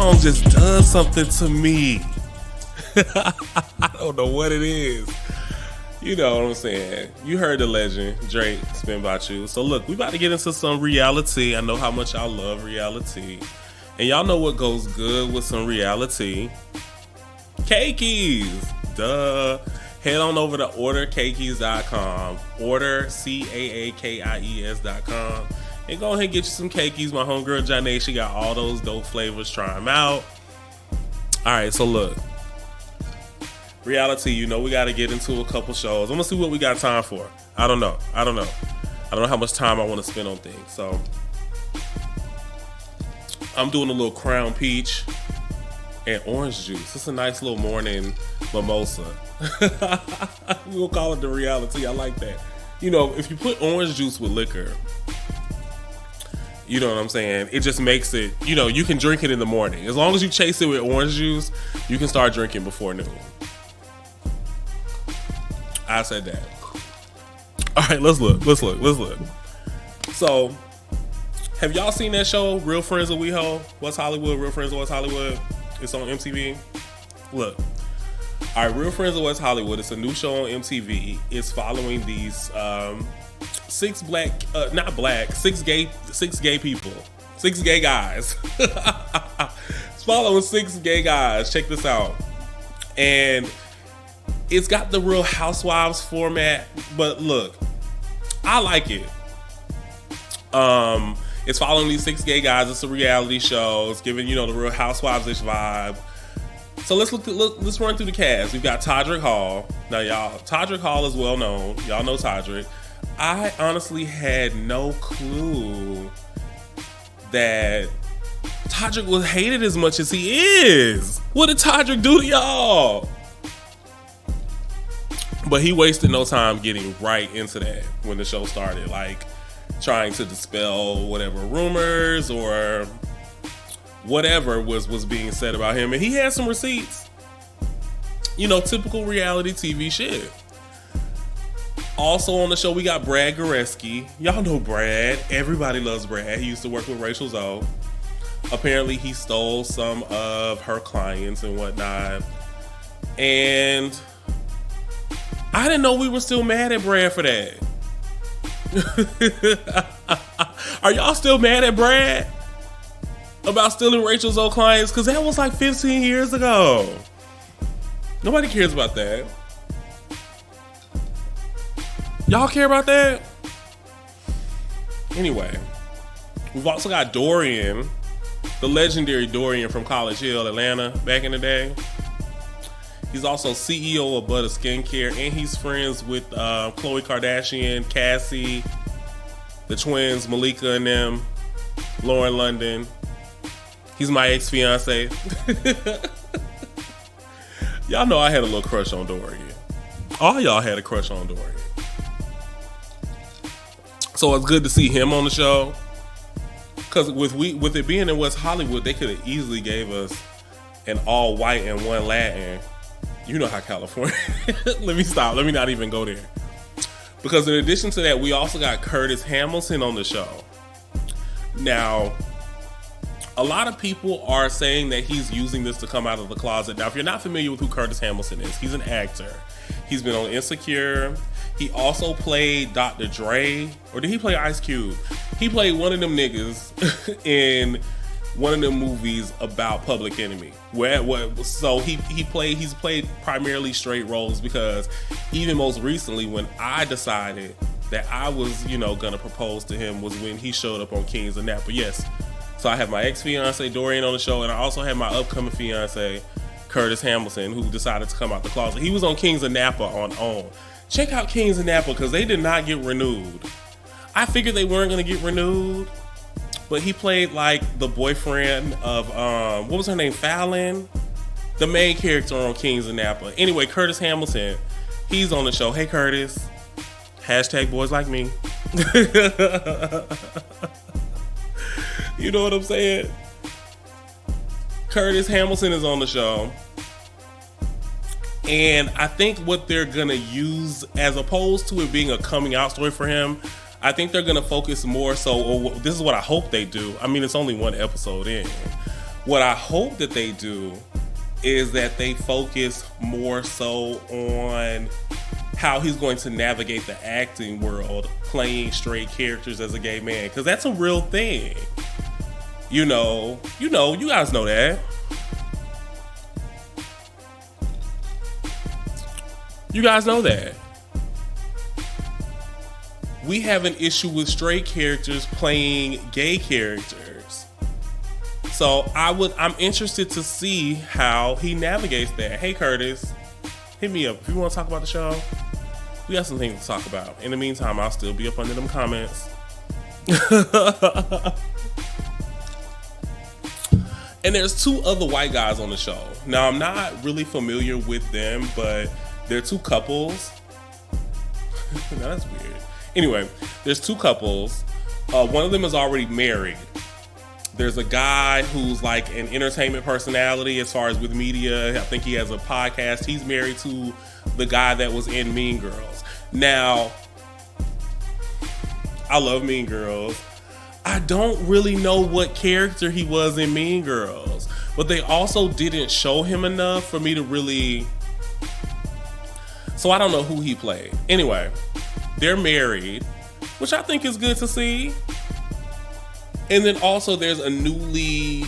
song just does something to me. I don't know what it is. You know what I'm saying? You heard the legend, Drake, Spin About You. So look, we about to get into some reality. I know how much y'all love reality. And y'all know what goes good with some reality. Cakeys. Duh. Head on over to ordercakeys.com. Order, CAAKIES.com. And go ahead and get you some cakeys. My homegirl, Janae, she got all those dope flavors. Try them out. All right, so look. Reality, you know we got to get into a couple shows. I'm going to see what we got time for. I don't know how much time I want to spend on things. So I'm doing a little Crown Peach and orange juice. It's a nice little morning mimosa. We'll call it the reality. I like that. You know, if you put orange juice with liquor, you know what I'm saying? It just makes it, you know, you can drink it in the morning. As long as you chase it with orange juice, you can start drinking before noon. I said that. All right, let's look. So, have y'all seen that show, Real Friends of WeHo? What's Hollywood? Real Friends of West Hollywood? It's on MTV. Look. All right, Real Friends of West Hollywood. It's a new show on MTV. It's following these six gay people. 6 gay guys. It's following 6 gay guys. Check this out. And it's got the Real Housewives format, but look, I like it. It's following these 6 gay guys. It's a reality show. It's giving, you know, the Real Housewives-ish vibe. So let's run through the cast. We've got Todrick Hall. Now, y'all, Todrick Hall is well known. Y'all know Todrick. I honestly had no clue that Todrick was hated as much as he is. What did Todrick do to y'all? But he wasted no time getting right into that when the show started, like trying to dispel whatever rumors or whatever was being said about him. And he had some receipts. You know, typical reality TV shit. Also on the show, we got Brad Goreski. Y'all know Brad. Everybody loves Brad. He used to work with Rachel Zoe. Apparently, he stole some of her clients and whatnot. And I didn't know we were still mad at Brad for that. Are y'all still mad at Brad about stealing Rachel Zoe clients? Because that was like 15 years ago. Nobody cares about that. Y'all care about that? Anyway, we've also got Dorian, the legendary Dorian from College Hill, Atlanta, back in the day. He's also CEO of Butter Skincare, and he's friends with Khloe Kardashian, Cassie, the twins, Malika and them, Lauren London. He's my ex-fiance. Y'all know I had a little crush on Dorian. All y'all had a crush on Dorian. So it's good to see him on the show. Because with it being in West Hollywood, they could have easily gave us an all white and one Latin. You know how California. Let me stop. Let me not even go there. Because in addition to that, we also got Curtis Hamilton on the show. Now, a lot of people are saying that he's using this to come out of the closet. Now, if you're not familiar with who Curtis Hamilton is, he's an actor. He's been on Insecure. He also played Dr. Dre. Or did he play Ice Cube? He played one of them niggas in one of them movies about Public Enemy. So he's played primarily straight roles, because even most recently when I decided that I was, you know, gonna propose to him was when he showed up on Kings of Napa. Yes. So I have my ex-fiance Dorian on the show, and I also have my upcoming fiance Curtis Hamilton, who decided to come out the closet. He was on Kings of Napa on OWN. Check out Kings of Napa, because they did not get renewed. I figured they weren't gonna get renewed. But he played like the boyfriend of, what was her name? Fallon? The main character on Kings of Napa. Anyway, Curtis Hamilton, he's on the show. Hey, Curtis. Hashtag boys like me. You know what I'm saying? Curtis Hamilton is on the show. And I think what they're going to use, as opposed to it being a coming out story for him, I think they're going to focus more so, or this is what I hope they do. I mean, it's only one episode in. What I hope that they do is that they focus more so on how he's going to navigate the acting world playing straight characters as a gay man, because that's a real thing. You guys know that. You guys know that. We have an issue with straight characters playing gay characters. So I'm interested to see how he navigates that. Hey Curtis, hit me up if you want to talk about the show. We got some things to talk about. In the meantime, I'll still be up under them comments. And there's two other white guys on the show. Now, I'm not really familiar with them, but they're two couples. Now, that's weird. Anyway, there's two couples. One of them is already married. There's a guy who's like an entertainment personality as far as with media. I think he has a podcast. He's married to the guy that was in Mean Girls. Now, I love Mean Girls. I don't really know what character he was in Mean Girls, but they also didn't show him enough for me to really... So I don't know who he played. Anyway, they're married, which I think is good to see. And then also there's a newly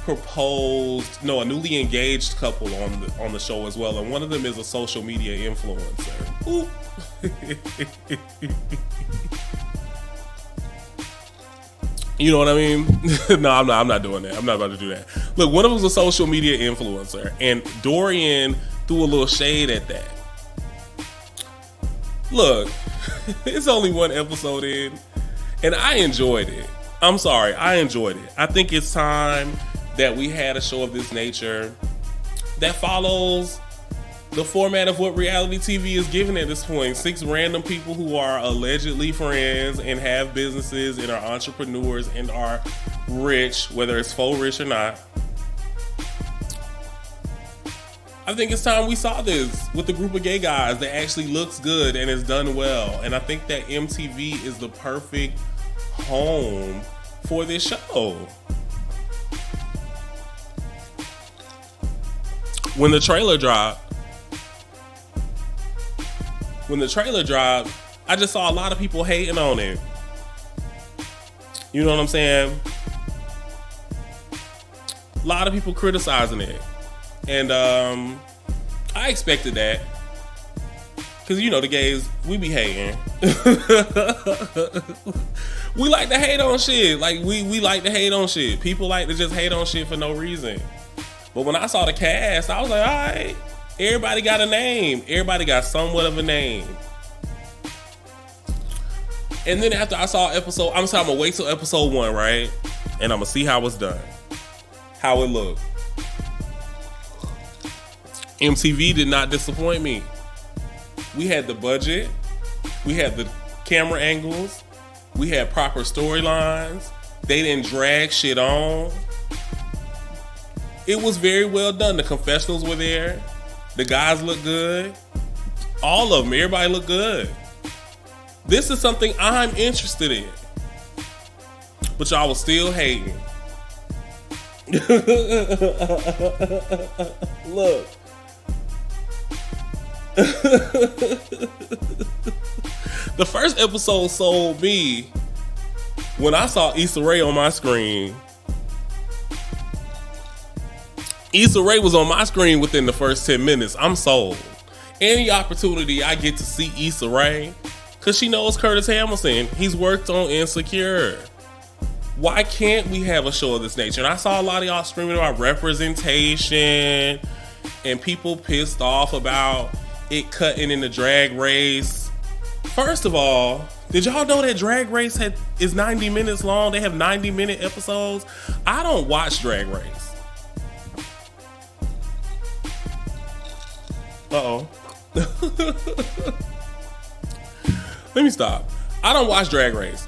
engaged couple on the show as well. And one of them is a social media influencer. Ooh. You know what I mean? No, I'm not doing that. I'm not about to do that. Look, one of them's a social media influencer, and Dorian threw a little shade at that. Look, it's only one episode in, and I enjoyed it. I'm sorry, I enjoyed it. I think it's time that we had a show of this nature that follows the format of what reality TV is giving at this point. 6 random people who are allegedly friends and have businesses and are entrepreneurs and are rich, whether it's faux rich or not. I think it's time we saw this with a group of gay guys that actually looks good and is done well. And I think that MTV is the perfect home for this show. When the trailer dropped, I just saw a lot of people hating on it. You know what I'm saying? A lot of people criticizing it. And I expected that. Because, the gays, we be hating. We like to hate on shit. Like, we like to hate on shit. People like to just hate on shit for no reason. But when I saw the cast, I was like, all right, everybody got a name. Everybody got somewhat of a name. And then after I saw I'm gonna wait till episode 1, right? And I'm gonna see how it's done. How it looked. MTV did not disappoint me. We had the budget. We had the camera angles. We had proper storylines. They didn't drag shit on. It was very well done. The confessionals were there. The guys looked good. All of them. Everybody looked good. This is something I'm interested in. But y'all was still hating. Look. The first episode sold me when I saw Issa Rae on my screen. Issa Rae was on my screen within the first 10 minutes. I'm sold. Any opportunity I get to see Issa Rae, because she knows Curtis Hamilton. He's worked on Insecure. Why can't we have a show of this nature? And I saw a lot of y'all screaming about representation and people pissed off about it cutting in the Drag Race. First of all, did y'all know that Drag Race is 90 minutes long? They have 90-minute episodes. I don't watch Drag Race. Uh-oh. Let me stop. I don't watch Drag Race.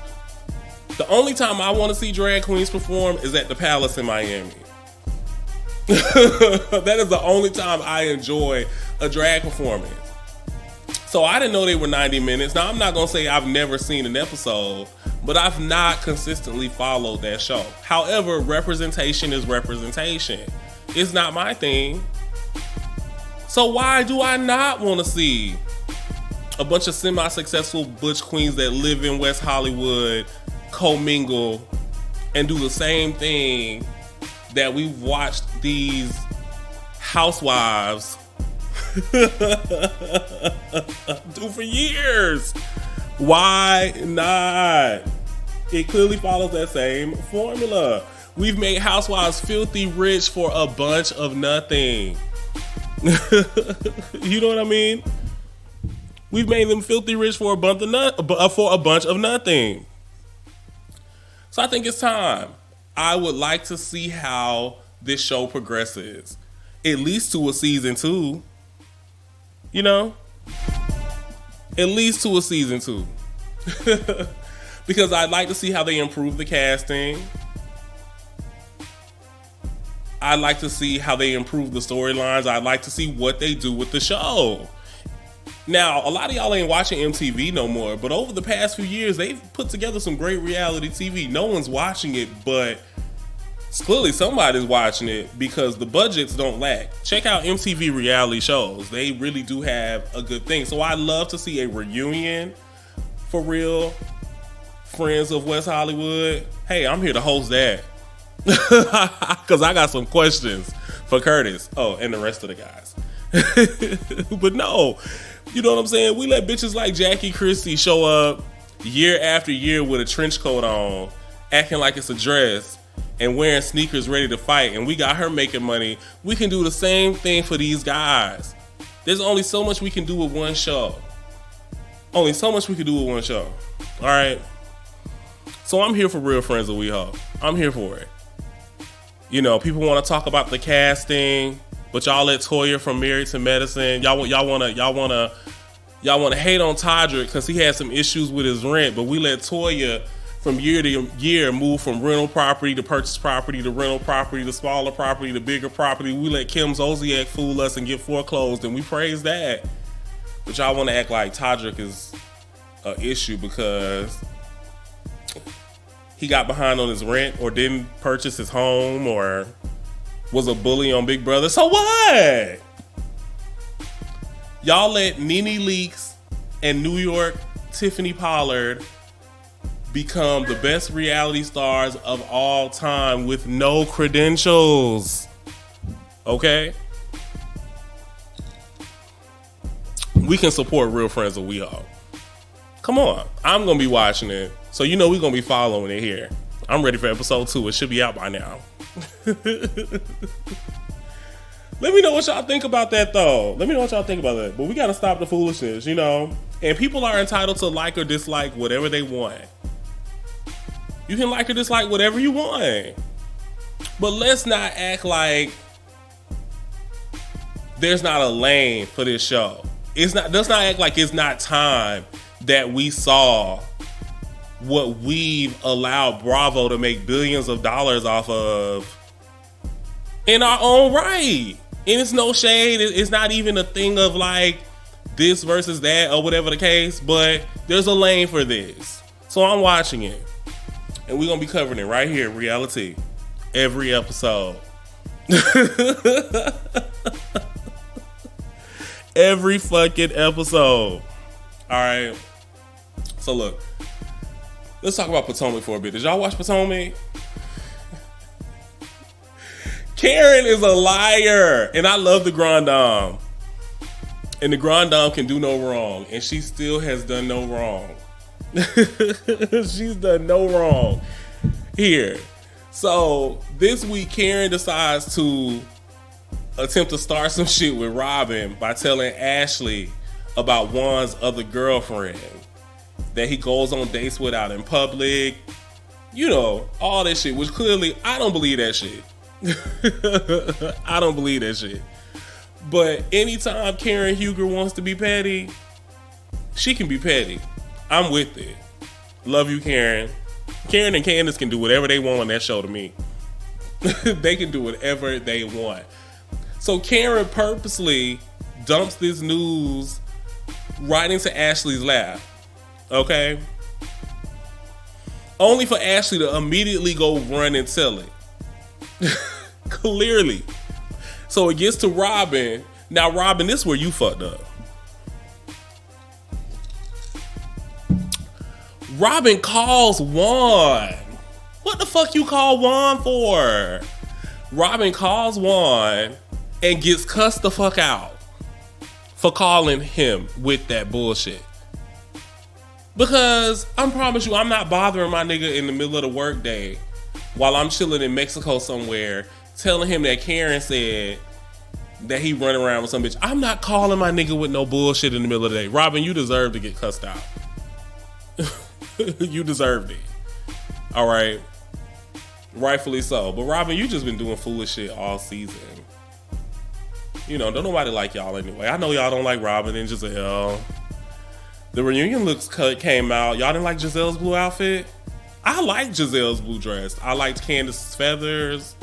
The only time I want to see drag queens perform is at the Palace in Miami. That is the only time I enjoy a drag performance. So I didn't know they were 90 minutes. Now, I'm not going to say I've never seen an episode, but I've not consistently followed that show. However, representation is representation. It's not my thing. So why do I not want to see a bunch of semi-successful butch queens that live in West Hollywood commingle and do the same thing that we've watched these housewives do for years? Why not? It clearly follows that same formula. We've made housewives filthy rich for a bunch of nothing. You know what I mean? We've made them filthy rich for a bunch of nothing. So I think it's time. I would like to see how this show progresses. At least to a season 2. You know? At least to a season 2. Because I'd like to see how they improve the casting. I'd like to see how they improve the storylines. I'd like to see what they do with the show. Now, a lot of y'all ain't watching MTV no more, but over the past few years, they've put together some great reality TV. No one's watching it, but clearly somebody's watching it because the budgets don't lack. Check out MTV reality shows. They really do have a good thing. So I'd love to see a reunion for Real Friends of West Hollywood. Hey, I'm here to host that. Because I got some questions for Curtis. Oh, and the rest of the guys. But no, you know what I'm saying? We let bitches like Jackie Christie show up year after year with a trench coat on, acting like it's a dress, and wearing sneakers ready to fight, and we got her making money. We can do the same thing for these guys. There's only so much we can do with one show. Only so much we can do with one show. All right? So I'm here for Real Friends of WeHo. I'm here for it. You know, people want to talk about the casting, but y'all let Toya from Married to Medicine. Y'all want to hate on Todrick because he had some issues with his rent, but we let Toya from year to year move from rental property to purchase property to rental property to smaller property to bigger property. We let Kim Zolciak fool us and get foreclosed, and we praise that. But y'all want to act like Todrick is an issue because he got behind on his rent or didn't purchase his home or was a bully on Big Brother. So what? Y'all let Nene Leakes and New York Tiffany Pollard become the best reality stars of all time with no credentials. Okay? We can support Real Friends of WeHo. Come on. I'm going to be watching it. So you know we're going to be following it here. I'm ready for episode 2. It should be out by now. Let me know what y'all think about that, though. Let me know what y'all think about that. But we got to stop the foolishness, you know? And people are entitled to like or dislike whatever they want. You can like or dislike whatever you want. But let's not act like there's not a lane for this show. Let's not act like it's not time that we saw what we've allowed Bravo to make billions of dollars off of in our own right. And it's no shade. It's not even a thing of like this versus that or whatever the case, but there's a lane for this. So I'm watching it. And we're going to be covering it right here, RealiTEA. Every episode. Every fucking episode. Alright. So look. Let's talk about Potomac for a bit. Did y'all watch Potomac? Karen is a liar. And I love the Grand Dame. And the Grand Dame can do no wrong. And she still has done no wrong. She's done no wrong here. So this week Karen decides to attempt to start some shit with Robyn by telling Ashley about Juan's other girlfriend that he goes on dates with out in public, you know, all that shit, which clearly I don't believe that shit. I don't believe that shit. But anytime Karen Huger wants to be petty, she can be petty. I'm with it. Love you, Karen. Karen and Candace can do whatever they want on that show to me. They can do whatever they want. So Karen purposely dumps this news right into Ashley's lap. Okay? Only for Ashley to immediately go run and tell it. Clearly. So it gets to Robyn. Now, Robyn, this is where you fucked up. Robyn calls Juan. What the fuck you call Juan for? Robyn calls Juan and gets cussed the fuck out for calling him with that bullshit. Because I promise you, I'm not bothering my nigga in the middle of the workday while I'm chilling in Mexico somewhere, telling him that Karen said that he run around with some bitch. I'm not calling my nigga with no bullshit in the middle of the day. Robyn, you deserve to get cussed out. You deserved it. All right. Rightfully so. But Robyn, you just been doing foolish shit all season. You know, don't nobody like y'all anyway. I know y'all don't like Robyn and Giselle. The reunion looks came out. Y'all didn't like Giselle's blue outfit? I liked Giselle's blue dress. I liked Candace's feathers.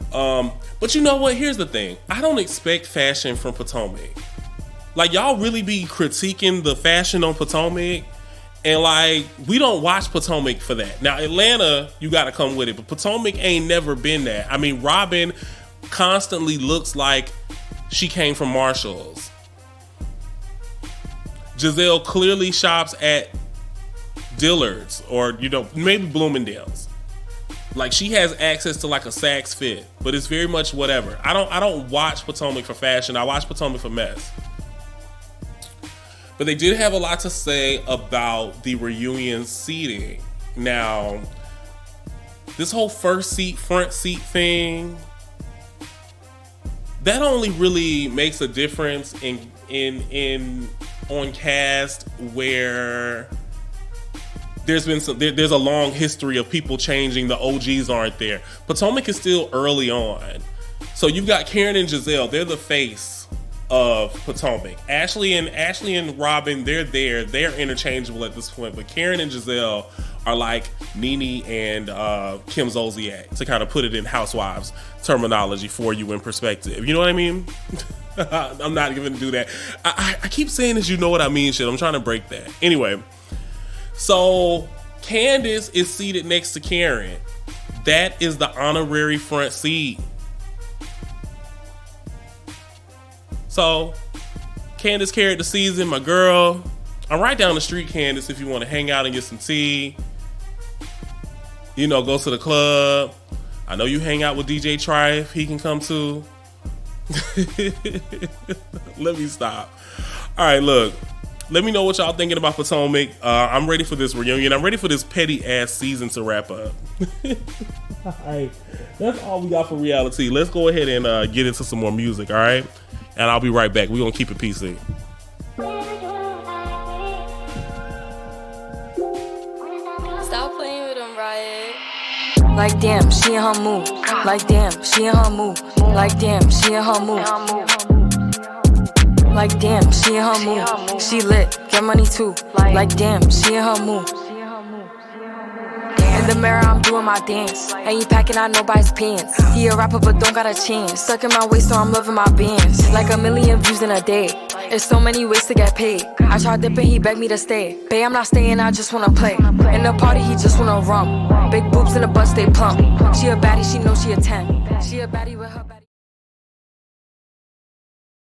But you know what? Here's the thing. I don't expect fashion from Potomac. Like, y'all really be critiquing the fashion on Potomac, and like, we don't watch Potomac for that. Now, Atlanta, you gotta come with it, but Potomac ain't never been that. I mean, Robyn constantly looks like she came from Marshall's. Giselle clearly shops at Dillard's or, you know, maybe Bloomingdale's. Like, she has access to like a Saks Fit, but it's very much whatever. I don't watch Potomac for fashion. I watch Potomac for mess. But they did have a lot to say about the reunion seating. Now, this whole first seat, front seat thing, that only really makes a difference in on cast where there's a long history of people changing. The OGs aren't there. Potomac is still early on. So you've got Karen and Giselle. They're the face of Potomac. Ashley and Robyn, they're there. They're interchangeable at this point. But Karen and Giselle are like Nene and Kim Zolciak, to kind of put it in Housewives terminology for you in perspective. You know what I mean? I'm not even gonna do that. I keep saying this, you know what I mean shit. I'm trying to break that. Anyway, so Candace is seated next to Karen. That is the honorary front seat. So Candace carried the season, my girl. I'm right down the street, Candace, if you want to hang out and get some tea. You know, go to the club. I know you hang out with DJ Trife. He can come too. Let me stop. All right, look. Let me know what y'all thinking about Potomac. I'm ready for this reunion. I'm ready for this petty ass season to wrap up. All right, that's all we got for reality. Let's go ahead and get into some more music. All right, and I'll be right back. We're gonna keep it PC. Stop playing with them, Riot. Like damn, she in her mood. Like damn, she in her mood. Like damn, she in her mood. Like damn, she in her mood. She lit, get money too. Like damn, she in her mood. In the mirror, I'm doing my dance. Ain't packing out nobody's pants. He a rapper, but don't got a chance. Stuck in my waist, so I'm loving my bands. Like 1 million views in a day. There's so many ways to get paid. I tried dipping, he begged me to stay. Babe, I'm not staying, I just wanna play. In the party, he just wanna rum. Big boobs in the butt, stay plump. She a baddie, she knows she a 10. She a baddie with her back.